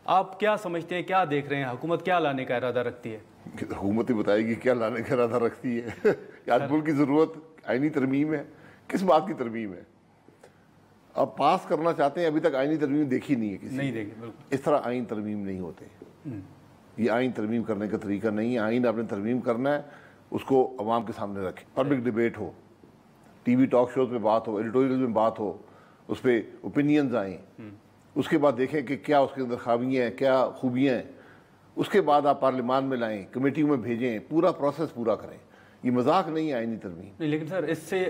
آپ کیا سمجھتے ہیں, کیا دیکھ رہے ہیں, حکومت کیا لانے کا ارادہ رکھتی ہے؟ حکومت ہی بتائے گی کیا لانے کا ارادہ رکھتی ہے. آج ملک کی ضرورت آئینی ترمیم ہے. کس بات کی ترمیم ہے؟ آپ پاس کرنا چاہتے ہیں, ابھی تک آئینی ترمیم دیکھی نہیں ہے کسی نہیں نے. دیکھی, بالکل. اس طرح آئین ترمیم نہیں ہوتے. یہ آئین ترمیم کرنے کا طریقہ نہیں ہے. آئین آپ نے ترمیم کرنا ہے, اس کو عوام کے سامنے رکھیں, پبلک ڈیبیٹ ہو, ٹی وی ٹاک شوز میں بات ہو, ایڈیٹوریل میں بات ہو, اس پہ اوپینینز آئیں, اس کے بعد دیکھیں کہ کیا اس کے اندر خامیاں ہیں, کیا خوبیاں ہیں, اس کے بعد آپ پارلیمان میں لائیں, کمیٹیوں میں بھیجیں, پورا پروسیس پورا کریں. یہ مذاق نہیں ہے آئینی ترمیم. نہیں, لیکن سر اس سے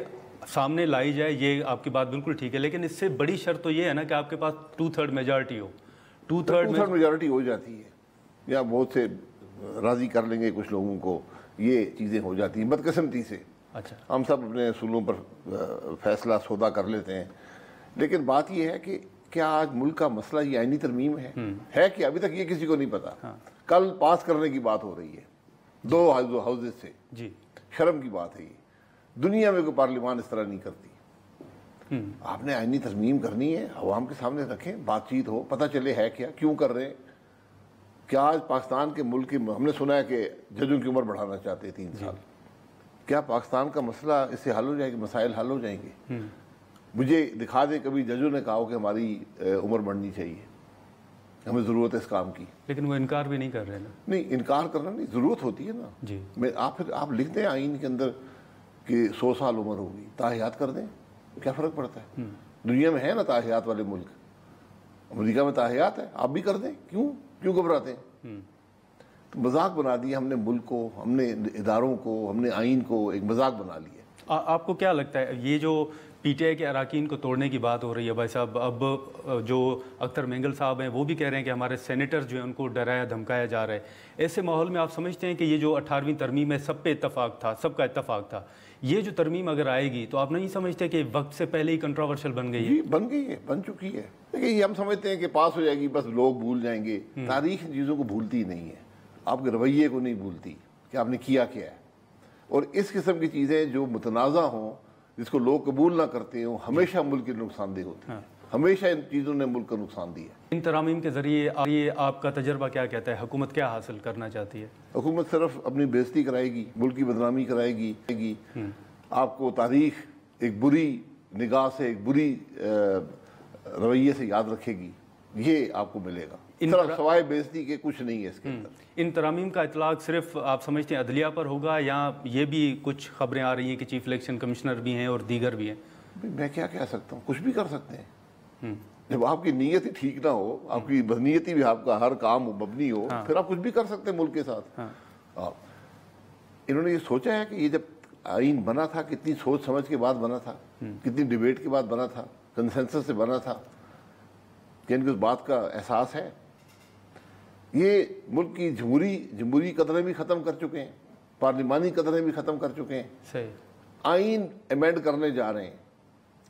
سامنے لائی جائے, یہ آپ کی بات بالکل ٹھیک ہے, لیکن اس سے بڑی شرط تو یہ ہے نا کہ آپ کے پاس 2/3 میجارٹی ہو. 2/3 میجارٹی ہو جاتی ہے, یا بہت سے راضی کر لیں گے کچھ لوگوں کو, یہ چیزیں ہو جاتی ہیں بدقسمتی سے. اچھا, ہم سب اپنے اصولوں پر فیصلہ سودا کر لیتے ہیں, لیکن بات یہ ہے کہ کیا آج ملک کا مسئلہ یہ آئینی ترمیم ہے کہ ابھی تک یہ کسی کو نہیں پتا. کل پاس کرنے کی بات ہو رہی ہے 2 ہاؤسز سے. جی, شرم کی بات ہے یہ. دنیا میں کوئی پارلیمان اس طرح نہیں کرتی. آپ نے آئینی ترمیم کرنی ہے, عوام کے سامنے رکھیں, بات چیت ہو, پتہ چلے ہے کیا, کیوں کر رہے ہیں. کیا آج پاکستان کے ملک کی, ہم نے سنا ہے کہ ججوں کی عمر بڑھانا چاہتے ہیں 3 سال. کیا پاکستان کا مسئلہ اس سے حل ہو جائے گا, مسائل حل ہو جائیں گے؟ مجھے دکھا دیں کبھی ججوں نے کہا کہ ہماری عمر بڑھنی چاہیے, ہمیں ضرورت ہے اس کام کی. لیکن وہ انکار بھی نہیں کر رہے نا. نہیں, انکار کرنا نہیں, ضرورت ہوتی ہے نا. جی, آپ لکھ دیں آئین کے اندر کہ 100 سال عمر ہوگی, تاحیات کر دیں, کیا فرق پڑتا ہے؟ دنیا میں ہے نا تاحیات والے ملک, امریکہ میں تاحیات ہے, آپ بھی کر دیں. کیوں گھبراتے ہیں؟ تو مذاق بنا دیا ہم نے ملک کو, ہم نے اداروں کو, ہم نے آئین کو ایک مذاق بنا لیا. آپ کو کیا لگتا ہے یہ جو پی ٹی آئی کے اراکین کو توڑنے کی بات ہو رہی ہے بھائی صاحب, اب جو اختر مینگل صاحب ہیں وہ بھی کہہ رہے ہیں کہ ہمارے سینیٹر جو ہیں ان کو ڈرایا دھمکایا جا رہا ہے, ایسے ماحول میں آپ سمجھتے ہیں کہ یہ جو 18ویں ترمیم ہے سب پہ اتفاق تھا, سب کا اتفاق تھا, یہ جو ترمیم اگر آئے گی تو آپ نہیں سمجھتے کہ وقت سے پہلے ہی کنٹراورشل بن گئی ہے؟ جی, بن گئی ہے, بن چکی ہے. دیکھیں, یہ ہم سمجھتے ہیں کہ پاس ہو جائے گی, بس لوگ بھول جائیں گے. تاریخ ان چیزوں کو بھولتی نہیں ہے, آپ کے رویے کو نہیں بھولتی کہ آپ نے کیا ہے. اور اس قسم کی چیزیں جو متنازع ہوں, جس کو لوگ قبول نہ کرتے ہوں, ہمیشہ ملک کے نقصان دہ ہوتی ہیں. ہمیشہ ان چیزوں نے ملک کو نقصان دیا. ان ترامیم کے ذریعے آپ کا تجربہ کیا کہتا ہے, حکومت کیا حاصل کرنا چاہتی ہے؟ حکومت صرف اپنی بےزتی کرائے گی, ملک کی بدنامی کرائے گی. آپ کو تاریخ ایک بری نگاہ سے, ایک بری رویے سے یاد رکھے گی. یہ آپ کو ملے گا. سوائے بےزتی کے کچھ نہیں ہے اس کے اندر. ان ترامیم کا اطلاق صرف آپ سمجھتے ہیں عدلیہ پر ہوگا, یا یہ بھی کچھ خبریں آ رہی ہیں کہ چیف الیکشن کمشنر بھی ہیں اور دیگر بھی ہیں؟ میں کیا کہہ سکتا ہوں, کچھ بھی کر سکتے ہیں. جب آپ کی نیت ہی ٹھیک نہ ہو, آپ کی بدنیتی بھی, آپ کا ہر کام مبنی ہو, پھر آپ کچھ بھی کر سکتے ہیں ملک کے ساتھ. انہوں نے یہ سوچا ہے کہ یہ جب آئین بنا تھا کتنی سوچ سمجھ کے بعد بنا تھا, کتنی ڈیبیٹ کے بعد بنا تھا, کنسنسس سے بنا تھا, کہ ان کو اس بات کا احساس ہے. یہ ملک کی جمہوری قدریں بھی ختم کر چکے ہیں, پارلیمانی قدریں بھی ختم کر چکے ہیں. صحیح. آئین ایمینڈ کرنے جا رہے ہیں,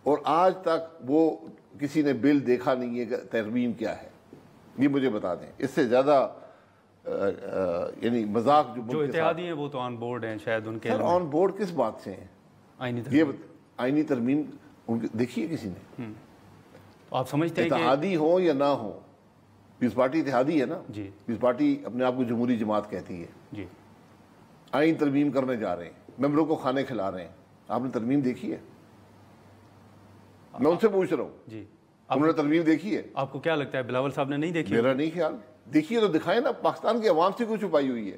اور آج تک وہ کسی نے بل دیکھا نہیں ہے کہ ترمیم کیا ہے. یہ مجھے بتا دیں, اس سے زیادہ یعنی مذاق جو اتحادی ہیں وہ تو آن بورڈ ہیں شاید ان کے. آن بورڈ کس بات سے ہیں؟ یہ آئینی ترمیم دیکھی ہے کسی نے؟ آپ سمجھتے ہیں اتحادی ہو یا نہ ہو, پیس پارٹی اتحادی ہے نا. جی, پیس پارٹی اپنے آپ کو جمہوری جماعت کہتی ہے. جی, آئین ترمیم کرنے جا رہے ہیں, ممبروں کو کھانے کھلا رہے ہیں. آپ نے ترمیم دیکھی ہے؟ میں ان سے پوچھ رہا ہوں. جی, انہوں نے ترمیم دیکھی ہے؟ آپ کو کیا لگتا ہے بلاول صاحب نے نہیں دیکھی؟ میرا نہیں خیال. دیکھیے تو دکھائیں نا, پاکستان کی عوام سے کیوں چھپائی ہوئی ہے؟